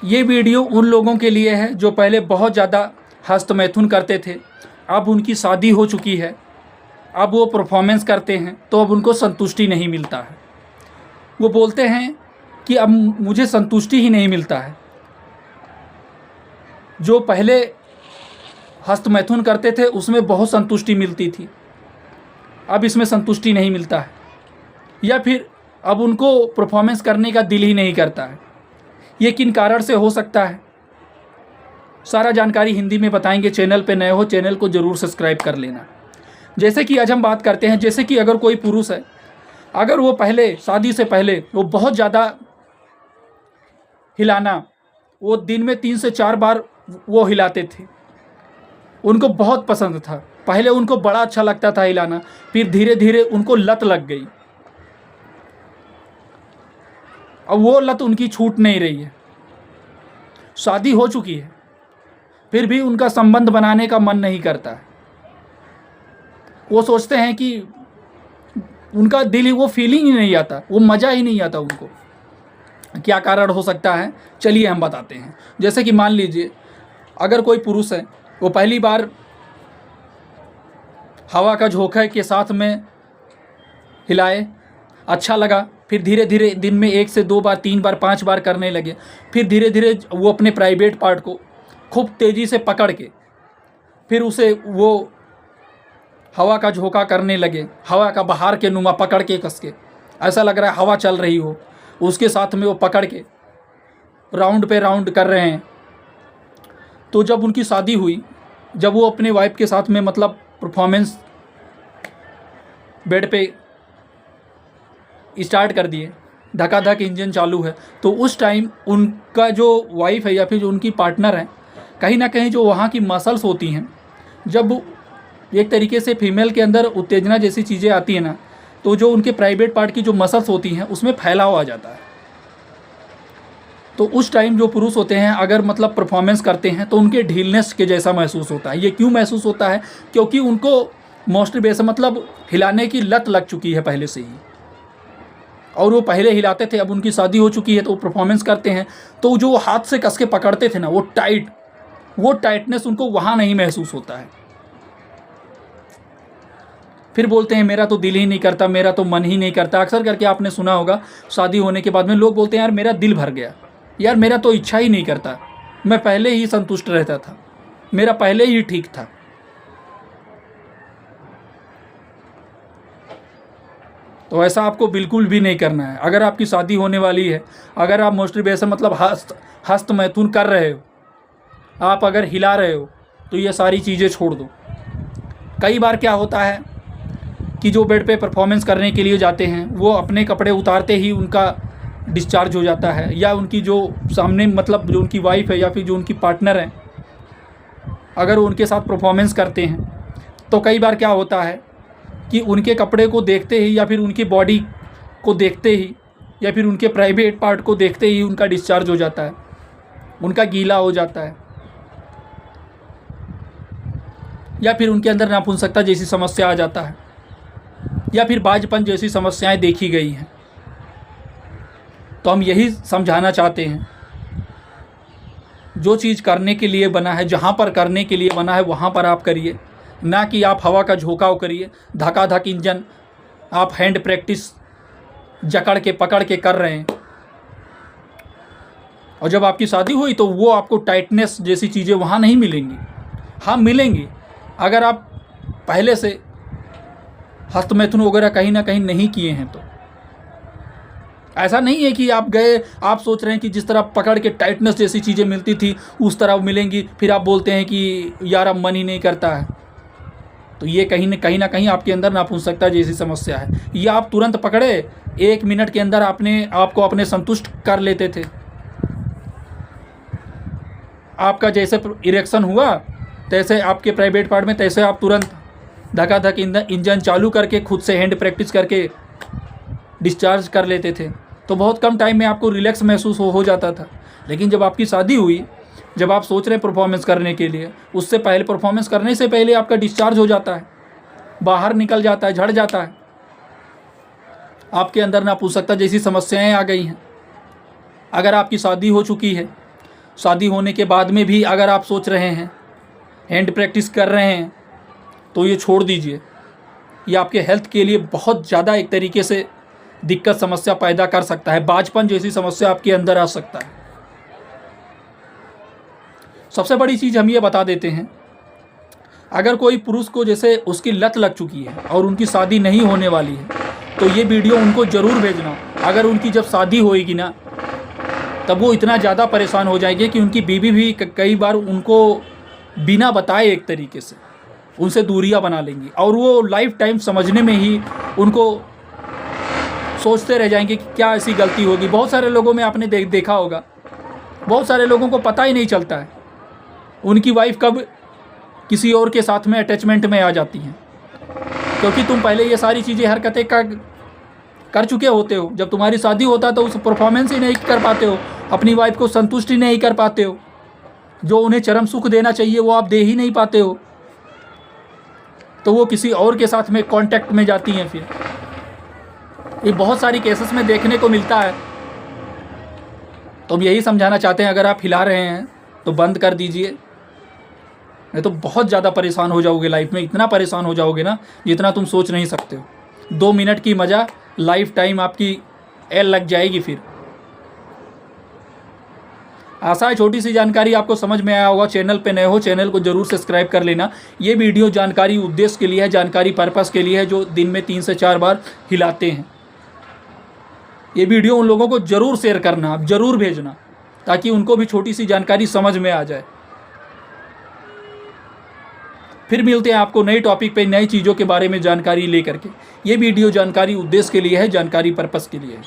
ये वीडियो उन लोगों के लिए है जो पहले बहुत ज़्यादा हस्तमैथुन करते थे, अब उनकी शादी हो चुकी है, अब वो परफॉर्मेंस करते हैं तो अब उनको संतुष्टि नहीं मिलता है। वो बोलते हैं कि अब मुझे संतुष्टि ही नहीं मिलता है। जो पहले हस्तमैथुन करते थे उसमें बहुत संतुष्टि मिलती थी, अब इसमें संतुष्टि नहीं मिलता है, या फिर अब उनको परफॉर्मेंस करने का दिल ही नहीं करता है। ये किन कारण से हो सकता है, सारा जानकारी हिंदी में बताएंगे। चैनल पे नए हो, चैनल को ज़रूर सब्सक्राइब कर लेना। जैसे कि आज हम बात करते हैं, जैसे कि अगर कोई पुरुष है, अगर वो पहले शादी से पहले वो बहुत ज़्यादा हिलाना, वो दिन में 3 से 4 बार वो हिलाते थे, उनको बहुत पसंद था, पहले उनको बड़ा अच्छा लगता था हिलाना, फिर धीरे धीरे उनको लत लग गई। अब वो लत उनकी छूट नहीं रही है, शादी हो चुकी है फिर भी उनका संबंध बनाने का मन नहीं करता है। वो सोचते हैं कि उनका दिल ही, वो फीलिंग ही नहीं आता, वो मज़ा ही नहीं आता उनको। क्या कारण हो सकता है, चलिए हम बताते हैं। जैसे कि मान लीजिए अगर कोई पुरुष है, वो पहली बार हवा का झोंका के साथ में हिलाए, अच्छा लगा, फिर धीरे धीरे दिन में 1 से 2 बार, 3 बार, 5 बार करने लगे, फिर धीरे धीरे वो अपने प्राइवेट पार्ट को खूब तेज़ी से पकड़ के फिर उसे वो हवा का झोंका करने लगे, हवा का बहार के नुमा पकड़ के कस के, ऐसा लग रहा है हवा चल रही हो, उसके साथ में वो पकड़ के राउंड पे राउंड कर रहे हैं। तो जब उनकी शादी हुई, जब वो अपने वाइफ के साथ में मतलब परफॉर्मेंस बेड पे स्टार्ट कर दिए, धकाधक इंजन चालू है, तो उस टाइम उनका जो वाइफ है या फिर जो उनकी पार्टनर है, कहीं ना कहीं जो वहाँ की मसल्स होती हैं, जब एक तरीके से फीमेल के अंदर उत्तेजना जैसी चीज़ें आती हैं ना, तो जो उनके प्राइवेट पार्ट की जो मसल्स होती हैं उसमें फैलाव आ जाता है। तो उस टाइम जो पुरुष होते हैं अगर मतलब परफॉर्मेंस करते हैं तो उनके ढीलनेस के जैसा महसूस होता है। ये क्यों महसूस होता है, क्योंकि उनको मास्टरबेशन मतलब हिलाने की लत लग चुकी है पहले से ही, और वो पहले हिलाते थे, अब उनकी शादी हो चुकी है तो वो परफॉर्मेंस करते हैं, तो जो हाथ से कस के पकड़ते थे ना, वो टाइटनेस उनको वहाँ नहीं महसूस होता है। फिर बोलते हैं मेरा तो दिल ही नहीं करता, मेरा तो मन ही नहीं करता। अक्सर करके आपने सुना होगा, शादी होने के बाद में लोग बोलते हैं यार मेरा दिल भर गया, यार मेरा तो इच्छा ही नहीं करता, मैं पहले ही संतुष्ट रहता था, मेरा पहले ही ठीक था। तो ऐसा आपको बिल्कुल भी नहीं करना है। अगर आपकी शादी होने वाली है, अगर आप मास्टरबेशन मतलब हस्तमैथुन कर रहे हो, आप अगर हिला रहे हो, तो ये सारी चीज़ें छोड़ दो। कई बार क्या होता है कि जो बेड पे परफॉर्मेंस करने के लिए जाते हैं, वो अपने कपड़े उतारते ही उनका डिस्चार्ज हो जाता है, या उनकी जो सामने मतलब जो उनकी वाइफ है या फिर जो उनकी पार्टनर है, अगर वो उनके साथ परफॉर्मेंस करते हैं, तो कई बार क्या होता है कि उनके कपड़े को देखते ही या फिर उनकी बॉडी को देखते ही या फिर उनके प्राइवेट पार्ट को देखते ही उनका डिस्चार्ज हो जाता है, उनका गीला हो जाता है, या फिर उनके अंदर नापुंसकता जैसी समस्या आ जाता है, या फिर बाजपन जैसी समस्याएं देखी गई हैं। तो हम यही समझाना चाहते हैं, जो चीज़ करने के लिए बना है, जहाँ पर करने के लिए बना है वहाँ पर आप करिए, ना कि आप हवा का झोंकाव करिए, धकाधक इंजन आप हैंड प्रैक्टिस जकड़ के पकड़ के कर रहे हैं। और जब आपकी शादी हुई तो वो आपको टाइटनेस जैसी चीज़ें वहाँ नहीं मिलेंगी। हाँ मिलेंगी, अगर आप पहले से हस्तमैथुन वगैरह कहीं ना कहीं नहीं किए हैं तो। ऐसा नहीं है कि आप गए, आप सोच रहे हैं कि जिस तरह पकड़ के टाइटनेस जैसी चीज़ें मिलती थी उस तरह मिलेंगी, फिर आप बोलते हैं कि यार अब मन ही नहीं करता है। तो ये कहीं ना कहीं आपके अंदर नापुंसकता जैसी समस्या है। ये आप तुरंत पकड़े, 1 मिनट के अंदर आपको अपने संतुष्ट कर लेते थे। आपका जैसे इरेक्शन हुआ तैसे आपके प्राइवेट पार्ट में, तैसे आप तुरंत धकाधक इंजन चालू करके खुद से हैंड प्रैक्टिस करके डिस्चार्ज कर लेते थे। तो बहुत कम टाइम में आपको रिलैक्स महसूस हो जाता था। लेकिन जब आपकी शादी हुई, जब आप सोच रहे हैं परफॉर्मेंस करने के लिए, उससे पहले परफॉर्मेंस करने से पहले आपका डिस्चार्ज हो जाता है, बाहर निकल जाता है, झड़ जाता है, आपके अंदर नापुंसकता जैसी समस्याएं आ गई हैं। अगर आपकी शादी हो चुकी है शादी होने के बाद में भी अगर आप सोच रहे हैं, हैंड प्रैक्टिस कर रहे हैं, तो ये छोड़ दीजिए। ये आपके हेल्थ के लिए बहुत ज़्यादा एक तरीके से दिक्कत समस्या पैदा कर सकता है। बाझपन जैसी समस्या आपके अंदर आ सकता है। सबसे बड़ी चीज़ हम ये बता देते हैं, अगर कोई पुरुष को जैसे उसकी लत लग चुकी है और उनकी शादी नहीं होने वाली है, तो ये वीडियो उनको ज़रूर भेजना। अगर उनकी जब शादी होएगी ना, तब वो इतना ज़्यादा परेशान हो जाएंगे कि उनकी बीवी भी कई बार उनको बिना बताए एक तरीके से उनसे दूरियां बना लेंगी, और वो लाइफ टाइम समझने में ही उनको सोचते रह जाएंगे कि क्या ऐसी गलती होगी। बहुत सारे लोगों में आपने देखा होगा, बहुत सारे लोगों को पता ही नहीं चलता है उनकी वाइफ कब किसी और के साथ में अटैचमेंट में आ जाती हैं, क्योंकि तुम पहले ये सारी चीज़ें हरकतें कर चुके होते हो। जब तुम्हारी शादी होता है तो उस परफॉर्मेंस ही नहीं कर पाते हो, अपनी वाइफ को संतुष्टि नहीं कर पाते हो, जो उन्हें चरम सुख देना चाहिए वो आप दे ही नहीं पाते हो, तो वो किसी और के साथ में कांटेक्ट में जाती हैं। फिर ये बहुत सारी केसेस में देखने को मिलता है। तो हम यही समझाना चाहते हैं, अगर आप हिला रहे हैं तो बंद कर दीजिए, नहीं तो बहुत ज़्यादा परेशान हो जाओगे लाइफ में। इतना परेशान हो जाओगे ना जितना तुम सोच नहीं सकते हो। 2 मिनट की मज़ा लाइफ टाइम आपकी एल लग जाएगी। फिर आशा है छोटी सी जानकारी आपको समझ में आया होगा। चैनल पे नए हो, चैनल को जरूर सब्सक्राइब कर लेना। ये वीडियो जानकारी उद्देश्य के लिए है, जानकारी पर्पस के लिए है, जो दिन में 3 से 4 बार हिलाते हैं। ये वीडियो उन लोगों को ज़रूर शेयर करना, आप ज़रूर भेजना, ताकि उनको भी छोटी सी जानकारी समझ में आ जाए। फिर मिलते हैं आपको नए टॉपिक पे, नई चीज़ों के बारे में जानकारी लेकर के। ये वीडियो जानकारी उद्देश्य के लिए है, जानकारी पर्पस के लिए है।